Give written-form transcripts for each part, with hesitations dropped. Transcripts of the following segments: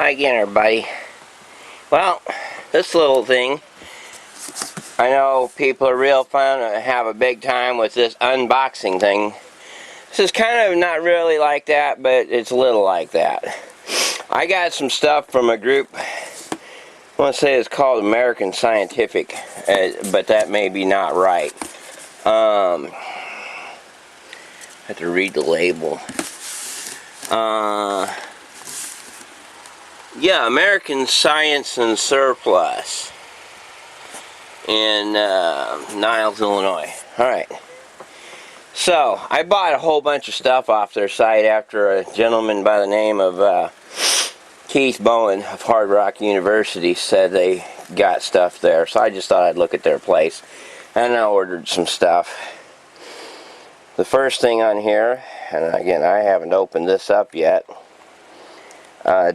Hi again, everybody. Well, this little thing, I know people are real fun and have a big time with this unboxing thing. This is kind of not really like that, but it's a little like that. I got some stuff from a group, I want to say it's called American Scientific, but that may be not right. I have to read the label. Yeah, American Science and Surplus in Niles, Illinois. Alright. So, I bought a whole bunch of stuff off their site after a gentleman by the name of Keith Bowen of Hard Rock University said they got stuff there. So I just thought I'd look at their place. And I ordered some stuff. The first thing on here, and again, I haven't opened this up yet.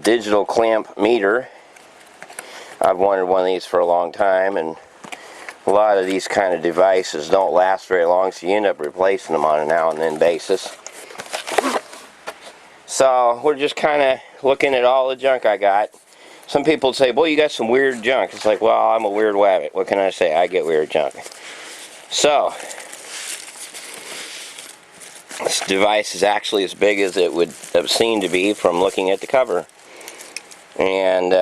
Digital clamp meter. I've wanted one of these for a long time, and a lot of these kind of devices don't last very long, so you end up replacing them on a now and then basis. So we're just kind of looking at all the junk I got. Some people say, boy, you got some weird junk. It's like, well, I'm a weird wabbit. What can I say? I get weird junk. So this device is actually as big as it would have seemed to be from looking at the cover. And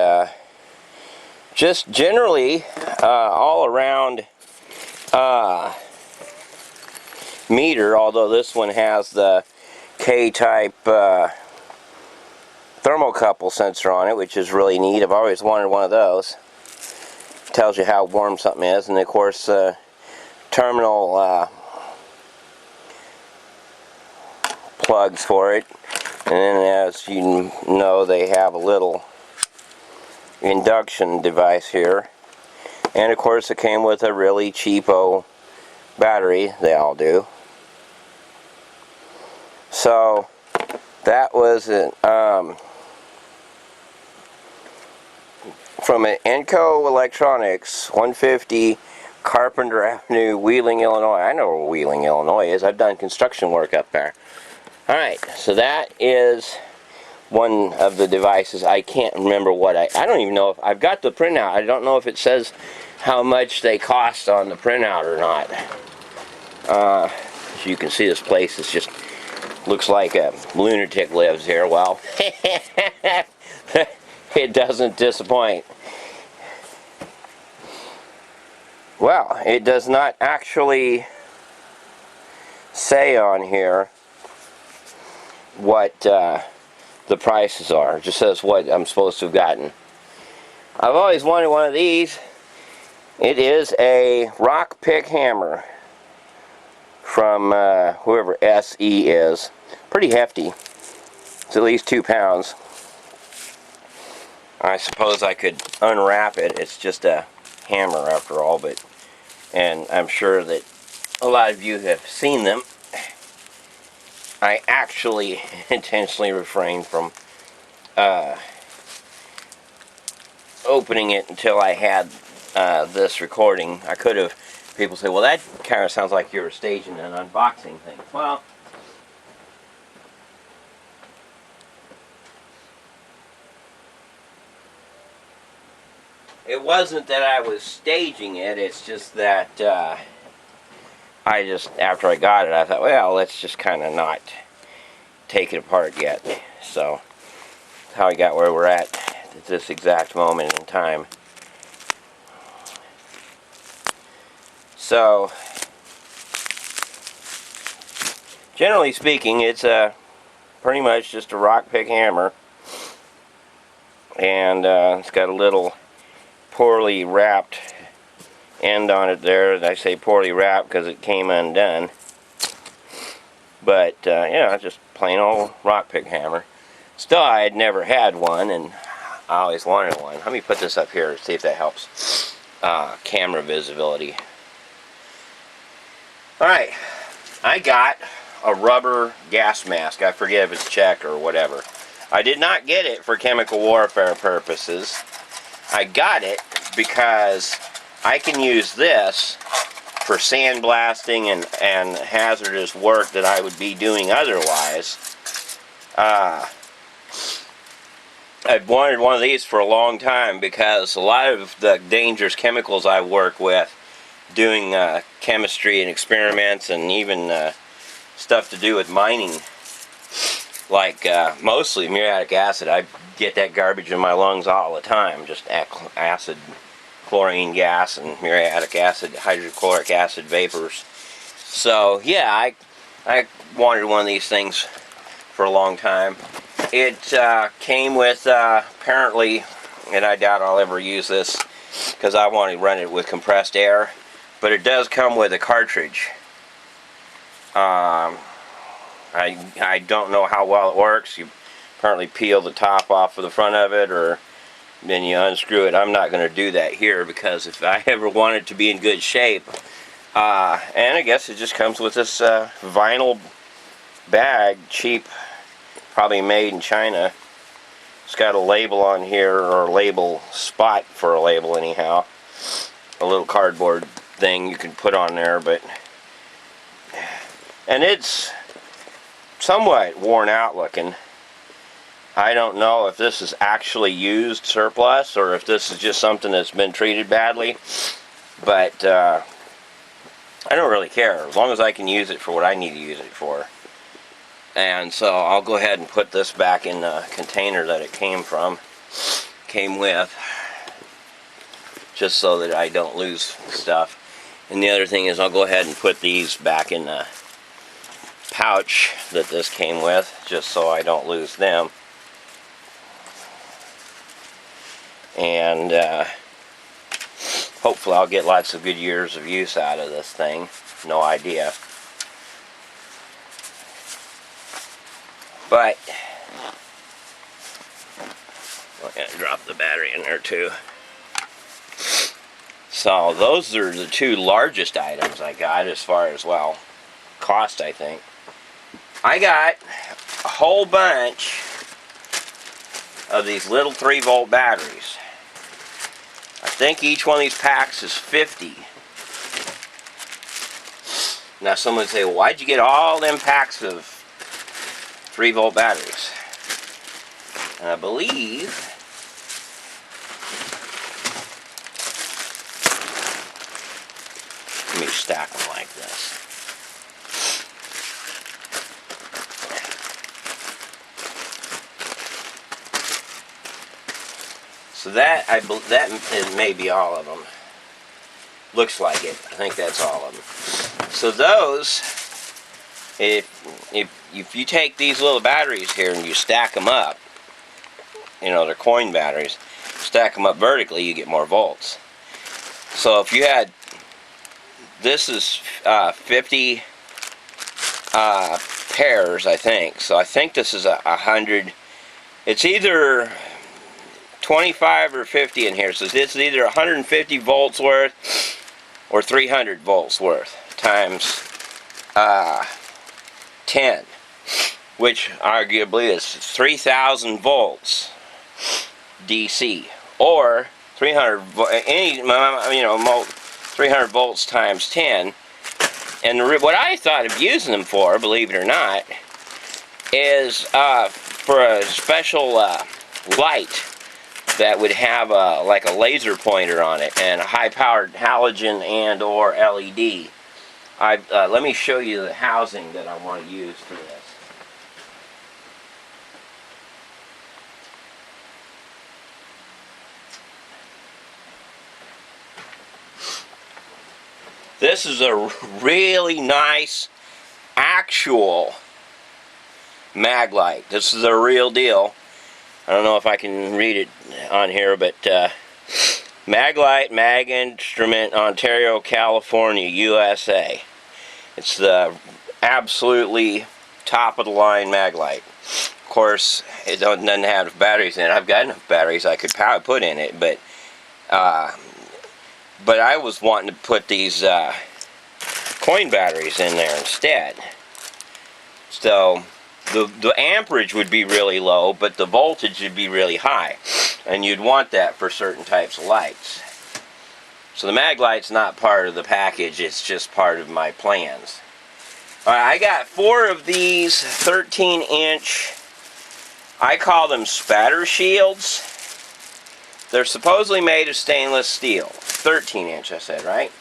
just generally all around meter, although this one has the K-type thermocouple sensor on it, which is really neat. I've always wanted one of those. Tells you how warm something is, and of course terminal plugs for it. And then, as you know, they have a little induction device here, and of course it came with a really cheapo battery. They all do. So that was it, from an Enco Electronics, 150 Carpenter Avenue, Wheeling, Illinois. I know where Wheeling, Illinois is. I've done construction work up there. Alright, so that is one of the devices. I can't remember what I don't even know if I've got the printout. I don't know if it says how much they cost on the printout or not. As you can see, this place is just looks like a lunatic lives here. Well, it doesn't disappoint. Well, it does not actually say on here what the prices are. It just says what I'm supposed to have gotten. I've always wanted one of these. It is a rock pick hammer from whoever SE is. Pretty hefty. It's at least 2 pounds. I suppose I could unwrap it. It's just a hammer after all, and I'm sure that a lot of you have seen them. I actually intentionally refrained from opening it until I had this recording. I could have, people say, well, that kind of sounds like you were staging an unboxing thing. Well, it wasn't that I was staging it, it's just that after I got it, I thought, well, let's just kind of not take it apart yet. So, that's how I got where we're at this exact moment in time. So, generally speaking, it's pretty much just a rock pick hammer. And it's got a little poorly wrapped end on it there. I say poorly wrapped because it came undone, but yeah, just plain old rock pick hammer. Still, I had never had one, and I always wanted one. Let me put this up here, see if that helps camera visibility. Alright, I got a rubber gas mask. I forget if it's Czech or whatever. I did not get it for chemical warfare purposes. I got it because I can use this for sandblasting and hazardous work that I would be doing otherwise. I've wanted one of these for a long time because a lot of the dangerous chemicals I work with, doing chemistry and experiments, and even stuff to do with mining, like mostly muriatic acid. I get that garbage in my lungs all the time, just acid, chlorine gas, and muriatic acid, hydrochloric acid vapors. So yeah, I wanted one of these things for a long time. It came with apparently, and I doubt I'll ever use this because I want to run it with compressed air, but it does come with a cartridge. I don't know how well it works. You apparently peel the top off of the front of it, or then you unscrew it. I'm not going to do that here because if I ever want it to be in good shape, and I guess it just comes with this vinyl bag, cheap, probably made in China. It's got a label on here, or a label spot for a label anyhow. A little cardboard thing you can put on there, and it's somewhat worn out looking. I don't know if this is actually used surplus or if this is just something that's been treated badly, but I don't really care as long as I can use it for what I need to use it for. And so I'll go ahead and put this back in the container that it came with, just so that I don't lose stuff. And the other thing is I'll go ahead and put these back in the pouch that this came with, just so I don't lose them. And hopefully I'll get lots of good years of use out of this thing. No idea. But I'm going to drop the battery in there too. So those are the two largest items I got as far as, well, cost, I think. I got a whole bunch of these little 3-volt batteries. I think each one of these packs is 50. Now someone would say, well, why'd you get all them packs of 3-volt batteries? And I believe let me stack them like this. So that it may be all of them. Looks like it. I think that's all of them. So those, if you take these little batteries here and you stack them up, you know, they're coin batteries, stack them up vertically, you get more volts. So if you had, this is 50 pairs, I think. So I think this is 100. It's either 25 or 50 in here. So this is either 150 volts worth or 300 volts worth times 10, which arguably is 3,000 volts DC, or 300 300 volts times 10. And what I thought of using them for, believe it or not, is for a special light that would have like a laser pointer on it and a high-powered halogen and or LED. Let me show you the housing that I want to use for this. This is a really nice actual mag light. This is a real deal. I don't know if I can read it on here, but Maglite Mag Instrument, Ontario, California, USA. It's the absolutely top of the line Maglite. Of course, it doesn't have batteries in it. I've got enough batteries I could put in it, but I was wanting to put these coin batteries in there instead. So the amperage would be really low, but the voltage would be really high, and you'd want that for certain types of lights. So the Maglite's not part of the package, it's just part of my plans. Alright, I got 4 of these 13-inch I call them spatter shields. They're supposedly made of stainless steel. 13-inch, I said, right?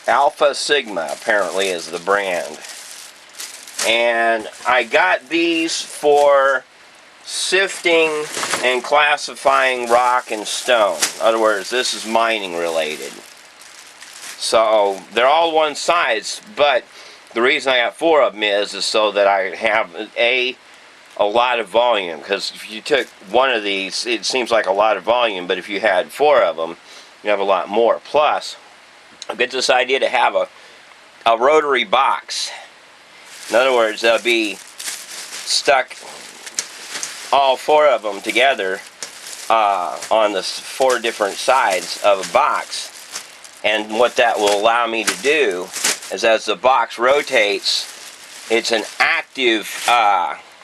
Alpha Sigma, apparently, is the brand. And I got these for sifting and classifying rock and stone. In other words, this is mining related. So they're all one size, but the reason I got 4 of them is so that I have a lot of volume. Because if you took one of these, it seems like a lot of volume, but if you had 4 of them, you have a lot more. Plus, I get this idea to have a rotary box. In other words, they'll be stuck, all 4 of them together on the 4 different sides of a box. And what that will allow me to do is, as the box rotates, it's an active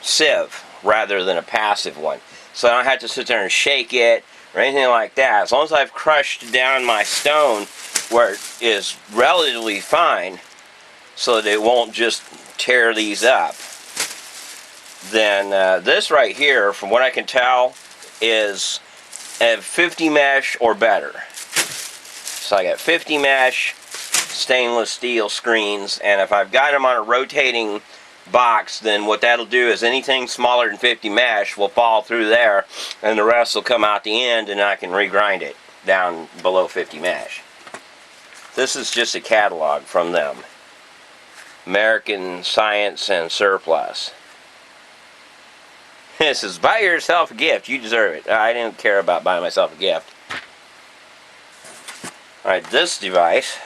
sieve rather than a passive one. So I don't have to sit there and shake it or anything like that. As long as I've crushed down my stone where it is relatively fine so that it won't just tear these up, then this right here, from what I can tell, is a 50 mesh or better. So I got 50 mesh stainless steel screens, and if I've got them on a rotating box, then what that'll do is anything smaller than 50 mesh will fall through there, and the rest will come out the end, and I can regrind it down below 50 mesh. This is just a catalog from them. American Science and Surplus. This is buy yourself a gift. You deserve it. I didn't care about buying myself a gift. Alright, this device,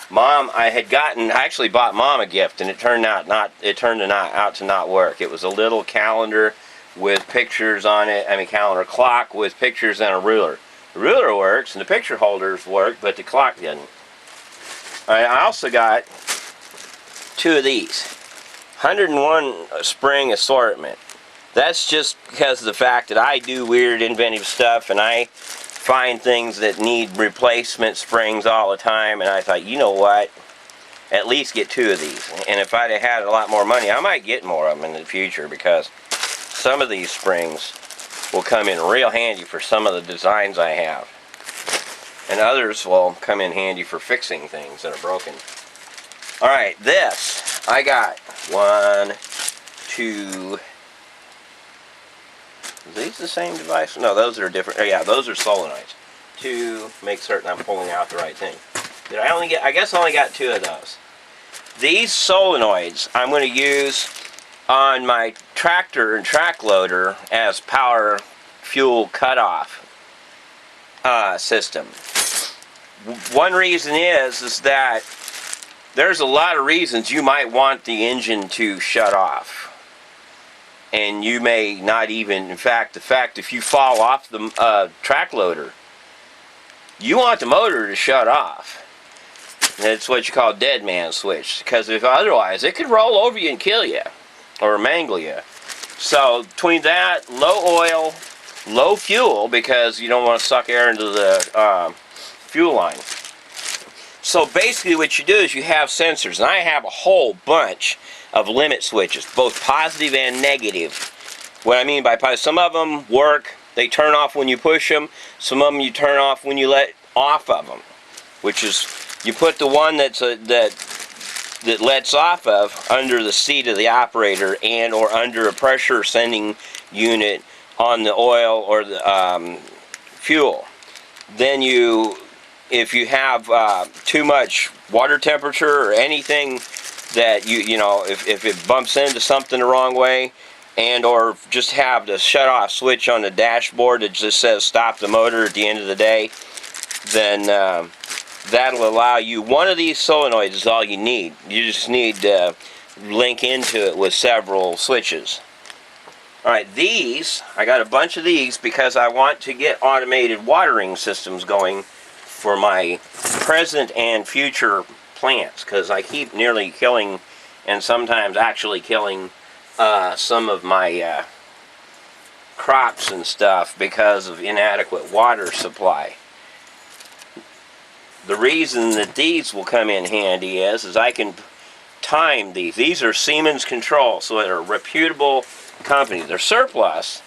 Mom, I actually bought Mom a gift, and it turned out to not work. It was a little calendar with pictures on it. Calendar clock with pictures and a ruler. The ruler works, and the picture holders work, but the clock didn't. Alright, I also got 2 of these. 101 spring assortment. That's just because of the fact that I do weird inventive stuff, and I find things that need replacement springs all the time, and I thought, you know what, at least get 2 of these. And if I'd have had a lot more money, I might get more of them in the future, because some of these springs will come in real handy for some of the designs I have, and others will come in handy for fixing things that are broken. Alright, this I got 1, 2. Are these the same device? No, those are different. Oh, yeah, those are solenoids. 2, make certain I'm pulling out the right thing. Did I only get? I guess I only got 2 of those. These solenoids I'm going to use on my tractor and track loader as power fuel cutoff system. One reason is that there's a lot of reasons you might want the engine to shut off. And you may not even, in fact, if you fall off the track loader, you want the motor to shut off. That's what you call dead man switch, because if otherwise, it could roll over you and kill you, or mangle you. So between that, low oil, low fuel, because you don't want to suck air into the fuel line. So basically what you do is you have sensors, and I have a whole bunch of limit switches, both positive and negative. What I mean by positive, some of them work, they turn off when you push them, some of them you turn off when you let off of them, which is, you put the one that lets off of under the seat of the operator and or under a pressure sending unit on the oil or the fuel. Then if you have too much water temperature or anything that if it bumps into something the wrong way, and or just have the shut off switch on the dashboard that just says stop the motor at the end of the day, then that'll allow you. One of these solenoids is all you need. You just need to link into it with several switches. Alright, these, I got a bunch of these because I want to get automated watering systems going for my present and future plants, because I keep nearly killing, and sometimes actually killing, some of my crops and stuff because of inadequate water supply. The reason that these will come in handy is I can timed these. These are Siemens Control, so they're a reputable company. They're surplus,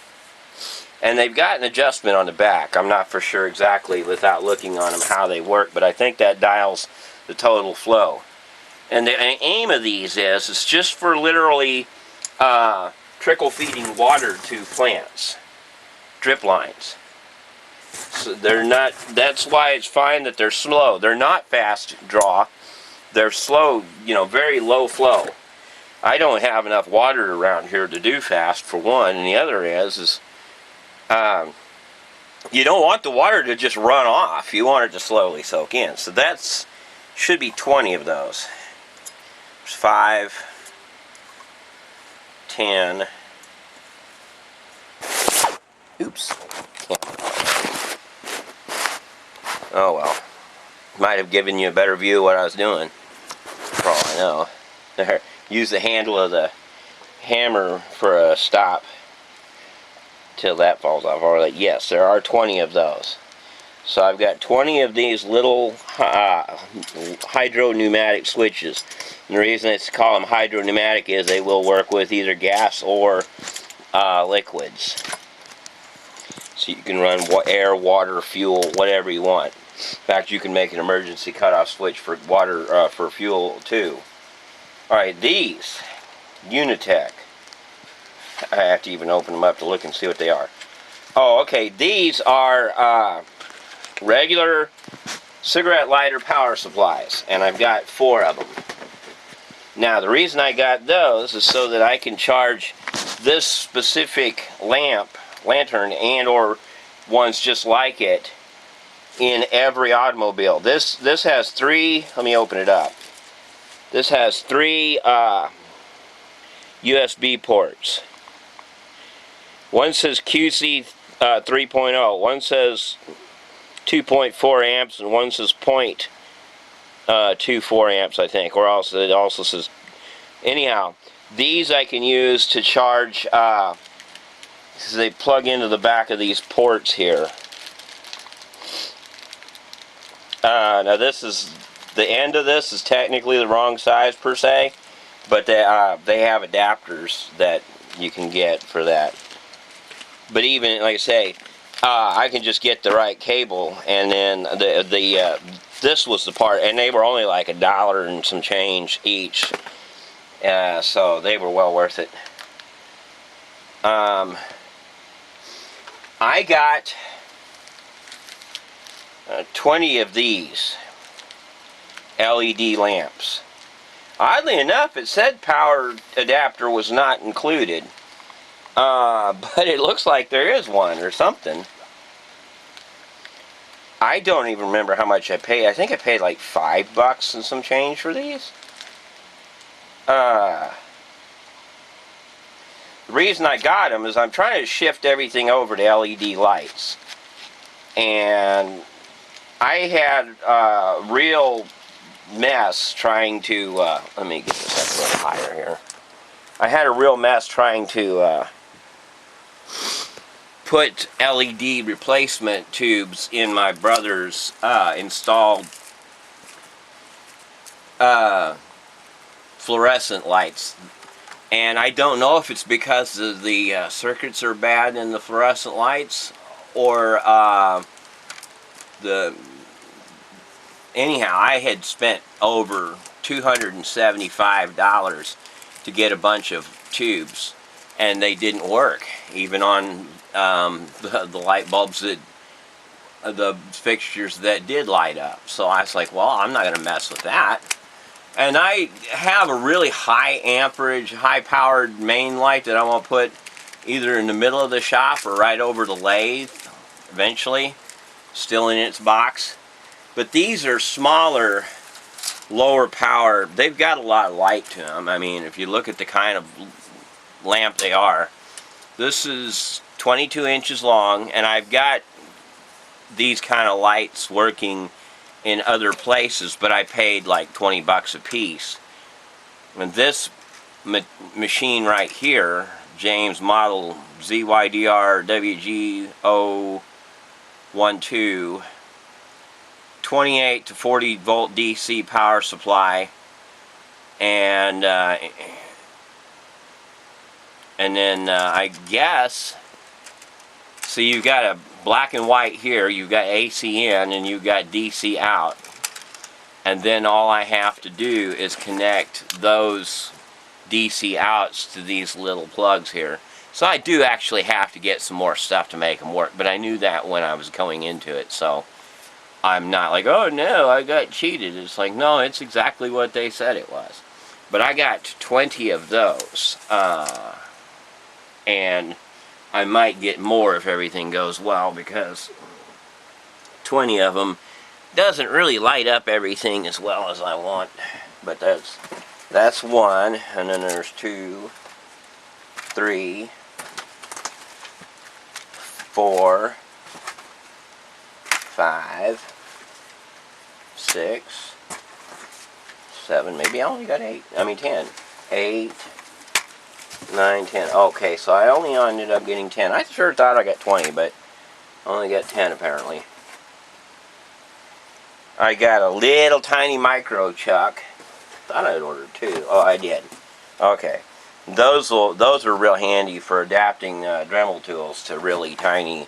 and they've got an adjustment on the back. I'm not for sure exactly without looking on them how they work, but I think that dials the total flow. And the aim of these is it's just for literally trickle feeding water to plants, drip lines. So they're not. That's why it's fine that they're slow. They're not fast draw. They're slow, you know, very low flow. I don't have enough water around here to do fast, for one, and the other is you don't want the water to just run off. You want it to slowly soak in. So that's should be 20 of those. There's 5, 10. Oops. Oh well. Might have given you a better view of what I was doing. For all I know. There. Use the handle of the hammer for a stop till that falls off. Or like, yes, there are 20 of those. So I've got 20 of these little hydro pneumatic switches. And the reason it's called them hydro pneumatic is they will work with either gas or liquids. So you can run air, water, fuel, whatever you want. In fact, you can make an emergency cutoff switch for water, for fuel too. Alright, these, Unitech. I have to even open them up to look and see what they are. Oh, okay, these are regular cigarette lighter power supplies, and I've got 4 of them. Now, the reason I got those is so that I can charge this specific lantern, and or ones just like it, in every automobile. This has 3, let me open it up. This has 3 USB ports. One says QC 3.0, one says 2.4 amps, and one says 0.24 amps, I think. Or also, it also says, anyhow, these I can use to charge, so they plug into the back of these ports here. Now this is, the end of this is technically the wrong size per se, but they have adapters that you can get for that. But even, like I say, I can just get the right cable, and then this was the part, and they were only like $1 and some change each, so they were well worth it. I got 20 of these LED lamps. Oddly enough, it said power adapter was not included, but it looks like there is one or something. I don't even remember how much I paid. I think I paid like $5 and some change for these. The reason I got them is I'm trying to shift everything over to LED lights, and I had a real mess trying to, let me get this up a little higher here. I had a real mess trying to put LED replacement tubes in my brother's installed fluorescent lights. And I don't know if it's because the circuits are bad in the fluorescent lights, or anyhow, I had spent over $275 to get a bunch of tubes, and they didn't work, even on the light bulbs that, the fixtures that did light up. So I was like, well, I'm not going to mess with that. And I have a really high amperage, high powered main light that I want to put either in the middle of the shop or right over the lathe eventually, still in its box. But these are smaller, lower power. They've got a lot of light to them. I mean, if you look at the kind of lamp they are, this is 22 inches long, and I've got these kind of lights working in other places, but I paid like $20 a piece. And this machine right here, James model ZYDR WG012, 28 to 40 volt DC power supply, And then I guess, so you've got a black and white here, you've got AC in, and you've got DC out. And then all I have to do is connect those DC outs to these little plugs here. So I do actually have to get some more stuff to make them work, but I knew that when I was going into it, so I'm not like, oh no, I got cheated. It's like, no, it's exactly what they said it was. But I got 20 of those, and I might get more if everything goes well, because 20 of them doesn't really light up everything as well as I want. But that's one, and then there's 2, 3, 4, 5, 6, 7, maybe I only got 8. I mean 10. 8, 9, 10. Okay, so I only ended up getting 10. I sure thought I got 20, but I only got 10 apparently. I got a little tiny micro chuck. Thought I'd ordered 2. Oh, I did. Okay. Those are real handy for adapting Dremel tools to really tiny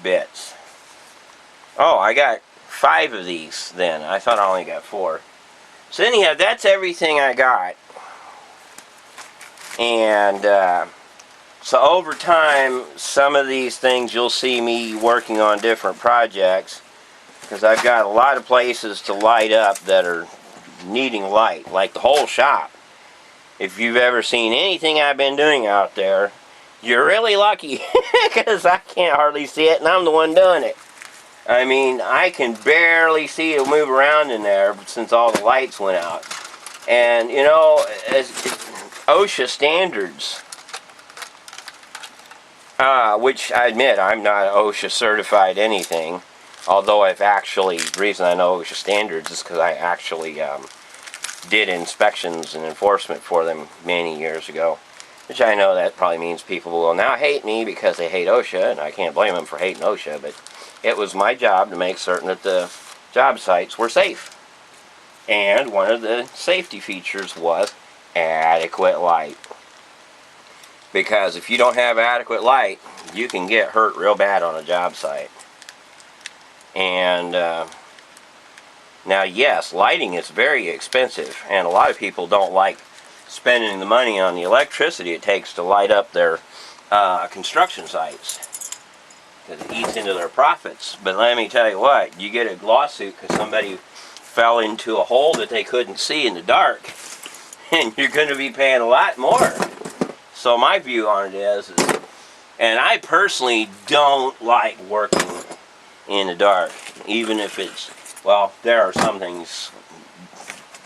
bits. Oh, I got 5 of these then. I thought I only got 4. So anyhow, that's everything I got. And so over time, some of these things you'll see me working on different projects, because I've got a lot of places to light up that are needing light, like the whole shop. If you've ever seen anything I've been doing out there, you're really lucky, because I can't hardly see it, and I'm the one doing it. I mean, I can barely see it move around in there since all the lights went out. And, you know, as OSHA standards, which I admit I'm not OSHA certified anything, although I've actually, the reason I know OSHA standards is because I actually did inspections and enforcement for them many years ago. Which I know that probably means people will now hate me because they hate OSHA, and I can't blame them for hating OSHA, but it was my job to make certain that the job sites were safe. And one of the safety features was adequate light. Because if you don't have adequate light, you can get hurt real bad on a job site. And now, yes, lighting is very expensive, and a lot of people don't like spending the money on the electricity it takes to light up their construction sites, because it eats into their profits. But let me tell you what, you get a lawsuit because somebody fell into a hole that they couldn't see in the dark, and you're going to be paying a lot more. So my view on it is, and I personally don't like working in the dark, even if it's, well, there are some things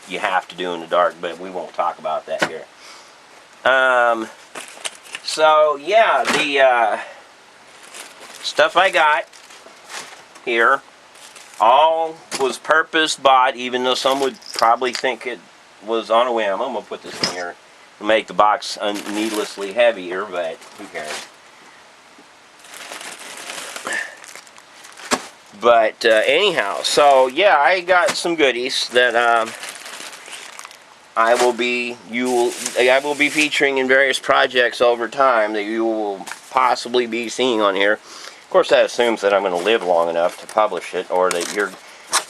you have to do in the dark, but we won't talk about that here. So yeah, the stuff I got here all was purpose bought, even though some would probably think it was on a whim. I'm going to put this in here to make the box needlessly heavier, but who cares. But anyhow, so yeah, I got some goodies that I will be featuring in various projects over time that you will possibly be seeing on here. Of course, that assumes that I'm going to live long enough to publish it, or that you're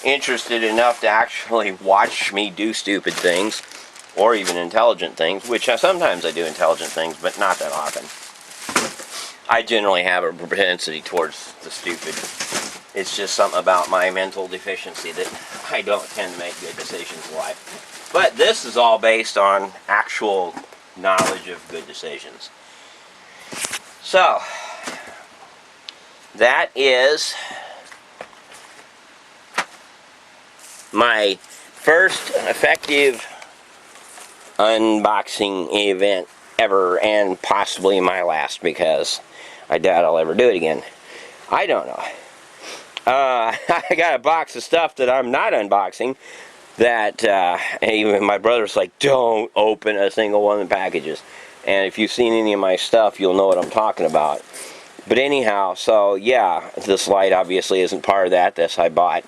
interested enough to actually watch me do stupid things, or even intelligent things, which sometimes I do intelligent things, but not that often. I generally have a propensity towards the stupid. It's just something about my mental deficiency that I don't tend to make good decisions in life. But this is all based on actual knowledge of good decisions. So, that is my first effective unboxing event ever, and possibly my last, because I doubt I'll ever do it again. I don't know. I got a box of stuff that I'm not unboxing that even my brother's like, don't open a single one of the packages. And if you've seen any of my stuff, you'll know what I'm talking about. But anyhow, so yeah, this light obviously isn't part of that. This I bought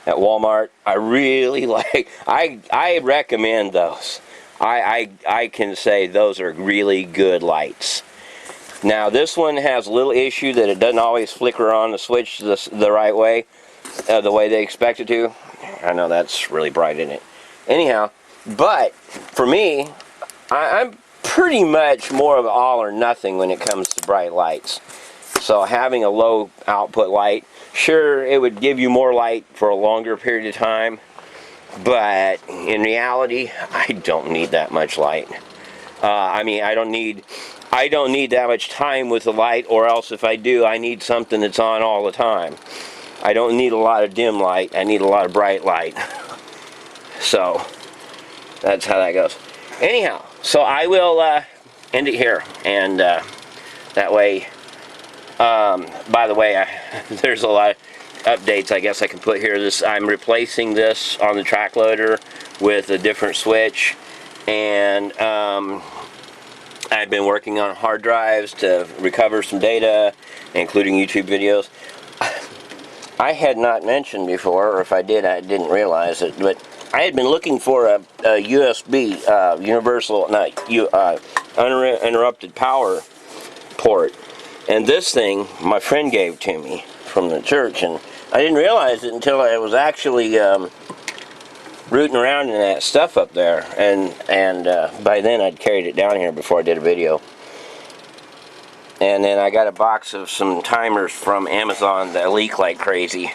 at Walmart. I really like, I recommend those. I can say those are really good lights. Now this one has a little issue that it doesn't always flicker on the switch the right way, the way they expect it to. I know that's really bright, isn't it? Anyhow, but for me, I'm pretty much more of all or nothing when it comes to bright lights. So having a low output light, sure, it would give you more light for a longer period of time, but in reality, I don't need that much light. I mean, I don't need that much time with the light, or else if I do, I need something that's on all the time. I don't need a lot of dim light, I need a lot of bright light. So, that's how that goes. Anyhow, so I will end it here, and that way, by the way, there's a lot of updates I guess I can put here. I'm replacing this on the track loader with a different switch, and I've been working on hard drives to recover some data, including YouTube videos. I had not mentioned before, or if I did, I didn't realize it, but I had been looking for a USB, universal, uninterrupted power port. And this thing, my friend gave to me from the church, and I didn't realize it until I was actually rooting around in that stuff up there, and by then I'd carried it down here before I did a video. And then I got a box of some timers from Amazon that leak like crazy,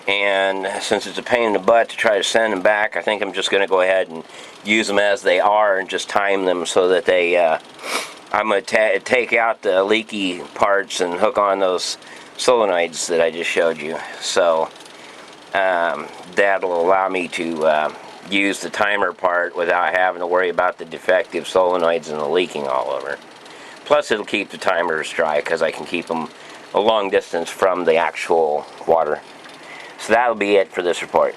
and since it's a pain in the butt to try to send them back, I think I'm just going to go ahead and use them as they are and just time them so that they I'm going to take out the leaky parts and hook on those solenoids that I just showed you. So that'll allow me to use the timer part without having to worry about the defective solenoids and the leaking all over. Plus it'll keep the timers dry because I can keep them a long distance from the actual water. So that'll be it for this report.